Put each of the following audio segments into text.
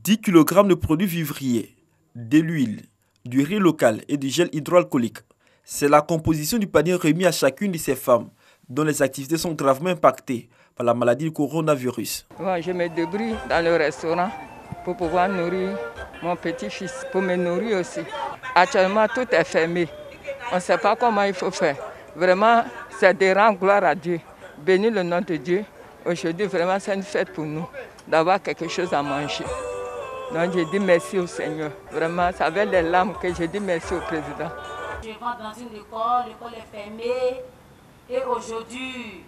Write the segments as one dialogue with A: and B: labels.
A: 10 kg de produits vivriers, de l'huile, du riz local et du gel hydroalcoolique. C'est la composition du panier remis à chacune de ces femmes dont les activités sont gravement impactées par la maladie du coronavirus.
B: Moi, je me débrouille dans le restaurant pour pouvoir nourrir mon petit-fils, pour me nourrir aussi. Actuellement, tout est fermé. On ne sait pas comment il faut faire. Vraiment, c'est de rendre gloire à Dieu. Bénis le nom de Dieu. Aujourd'hui, vraiment, c'est une fête pour nous d'avoir quelque chose à manger. Donc, je dis merci au Seigneur. Vraiment, c'est avec les larmes que je dis merci au président.
C: Je rentre dans une école, l'école est fermée. Et aujourd'hui,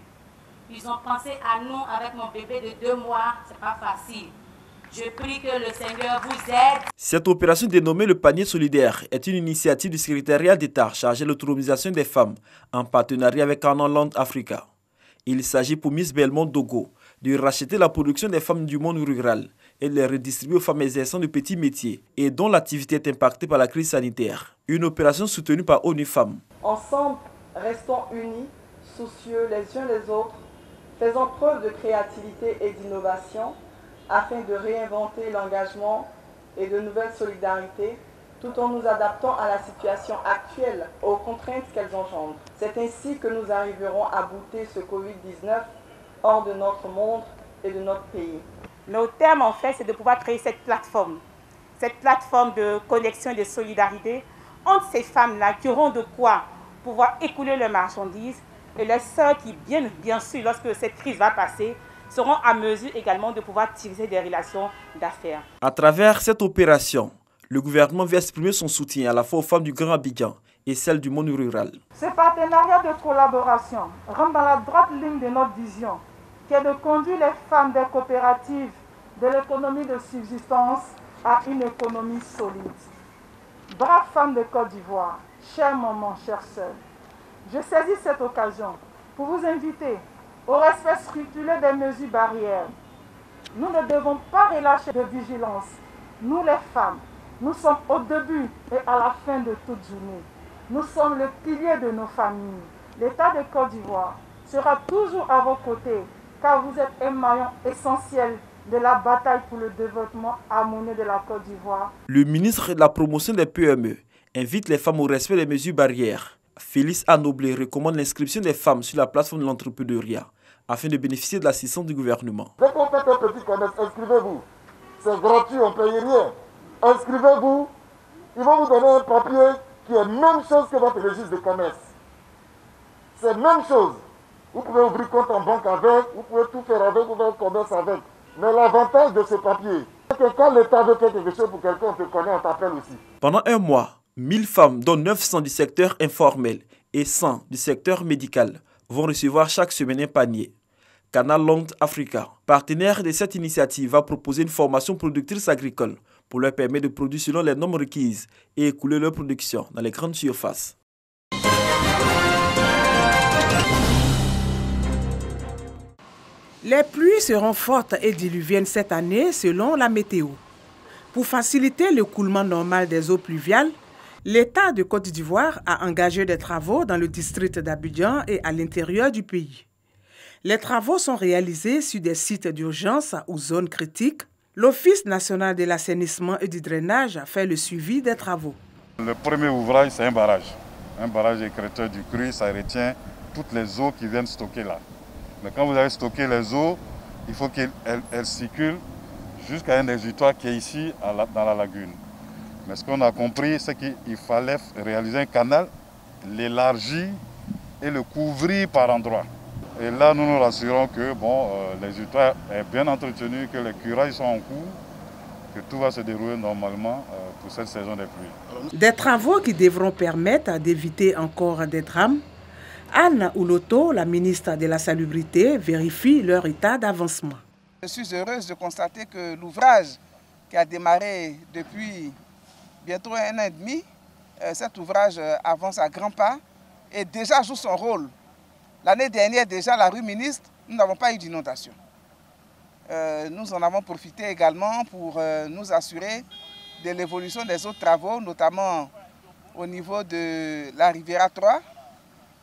C: ils ont pensé à nous avec mon bébé de 2 mois. C'est pas facile. Je prie que le Seigneur vous aide.
A: Cette opération dénommée le panier solidaire est une initiative du secrétariat d'État chargé de l'autonomisation des femmes en partenariat avec Canal Land Africa. Il s'agit pour Miss Belmont Dogo de racheter la production des femmes du monde rural et de les redistribuer aux femmes exerçant de petits métiers et dont l'activité est impactée par la crise sanitaire. Une opération soutenue par ONU Femmes.
D: Ensemble, restons unis, soucieux les uns les autres, faisons preuve de créativité et d'innovation afin de réinventer l'engagement et de nouvelles solidarités tout en nous adaptant à la situation actuelle, aux contraintes qu'elles engendrent. C'est ainsi que nous arriverons à bouter ce Covid-19 hors de notre monde et de notre pays.
E: Nos termes, en fait, c'est de pouvoir créer cette plateforme de connexion et de solidarité entre ces femmes-là qui auront de quoi pouvoir écouler leurs marchandises et les sœurs qui, bien sûr, lorsque cette crise va passer, seront à mesure également de pouvoir tirer des relations d'affaires.
A: À travers cette opération, le gouvernement veut exprimer son soutien à la fois aux femmes du Grand Abidjan et celles du monde rural.
F: Ce partenariat de collaboration rentre dans la droite ligne de notre vision, qui est de conduire les femmes des coopératives de l'économie de subsistance à une économie solide. Braves femmes de Côte d'Ivoire, chères mamans, chères sœurs, je saisis cette occasion pour vous inviter au respect scrupuleux des mesures barrières. Nous ne devons pas relâcher de vigilance. Nous les femmes, nous sommes au début et à la fin de toute journée. Nous sommes le pilier de nos familles. L'État de Côte d'Ivoire sera toujours à vos côtés car vous êtes un maillon essentiel de la bataille pour le développement harmonieux de la Côte d'Ivoire.
A: Le ministre de la promotion des PME invite les femmes au respect des mesures barrières. Félix Anoblé recommande l'inscription des femmes sur la plateforme de l'entrepreneuriat afin de bénéficier de l'assistance du gouvernement.
G: Dès qu'on fait un petit commerce, inscrivez-vous. C'est gratuit, on ne paye rien. Inscrivez-vous. Ils vont vous donner un papier qui est la même chose que votre registre de commerce. C'est la même chose. Vous pouvez ouvrir compte en banque avec, vous pouvez tout faire avec, vous pouvez faire commerce avec. Mais l'avantage de ce papier, c'est que quand l'État veut faire quelque chose pour quelqu'un, on te connaît, on t'appelle aussi.
A: Pendant un mois, 1000 femmes, dont 900 du secteur informel et 100 du secteur médical, vont recevoir chaque semaine un panier. Canal Land Africa, partenaire de cette initiative, va proposer une formation productrice agricole pour leur permettre de produire selon les normes requises et écouler leur production dans les grandes surfaces.
H: Les pluies seront fortes et diluviennes cette année selon la météo. Pour faciliter l'écoulement normal des eaux pluviales, l'État de Côte d'Ivoire a engagé des travaux dans le district d'Abidjan et à l'intérieur du pays. Les travaux sont réalisés sur des sites d'urgence ou zones critiques. L'Office national de l'assainissement et du drainage a fait le suivi des travaux.
I: Le premier ouvrage, c'est un barrage. Un barrage écrêteur du cru, ça retient toutes les eaux qui viennent stocker là. Mais quand vous avez stocké les eaux, il faut qu'elles circulent jusqu'à un exutoire qui est ici dans la lagune. Mais ce qu'on a compris, c'est qu'il fallait réaliser un canal, l'élargir et le couvrir par endroits. Et là, nous nous rassurons que l'exutoire est bien entretenu, que les curages sont en cours, que tout va se dérouler normalement pour cette saison des pluies.
H: Des travaux qui devront permettre d'éviter encore des drames. Anne Ouloto, la ministre de la Salubrité, vérifie leur état d'avancement.
J: Je suis heureuse de constater que l'ouvrage qui a démarré depuis bientôt 1 an et demi, cet ouvrage avance à grands pas et déjà joue son rôle. L'année dernière, déjà, la rue Ministre, nous n'avons pas eu d'inondation. Nous en avons profité également pour nous assurer de l'évolution des autres travaux, notamment au niveau de la Riviera 3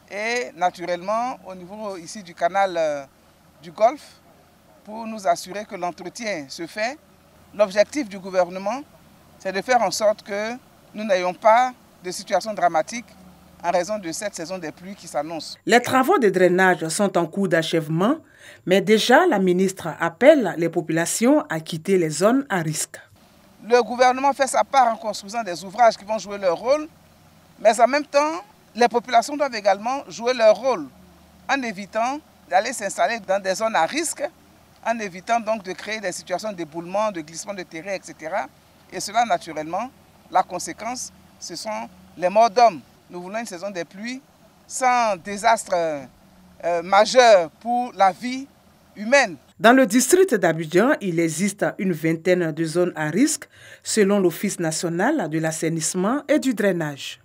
J: et naturellement au niveau ici du canal du Golfe, pour nous assurer que l'entretien se fait L'objectif du gouvernement, c'est de faire en sorte que nous n'ayons pas de situation dramatique en raison de cette saison des pluies qui s'annonce.
H: Les travaux de drainage sont en cours d'achèvement, mais déjà la ministre appelle les populations à quitter les zones à risque.
J: Le gouvernement fait sa part en construisant des ouvrages qui vont jouer leur rôle, mais en même temps, les populations doivent également jouer leur rôle en évitant d'aller s'installer dans des zones à risque, en évitant donc de créer des situations d'éboulement, de glissement de terrain, etc. Et cela, naturellement, la conséquence, ce sont les morts d'hommes. Nous voulons une saison des pluies sans désastre majeur pour la vie humaine.
H: Dans le district d'Abidjan, il existe une vingtaine de zones à risque selon l'Office national de l'assainissement et du drainage.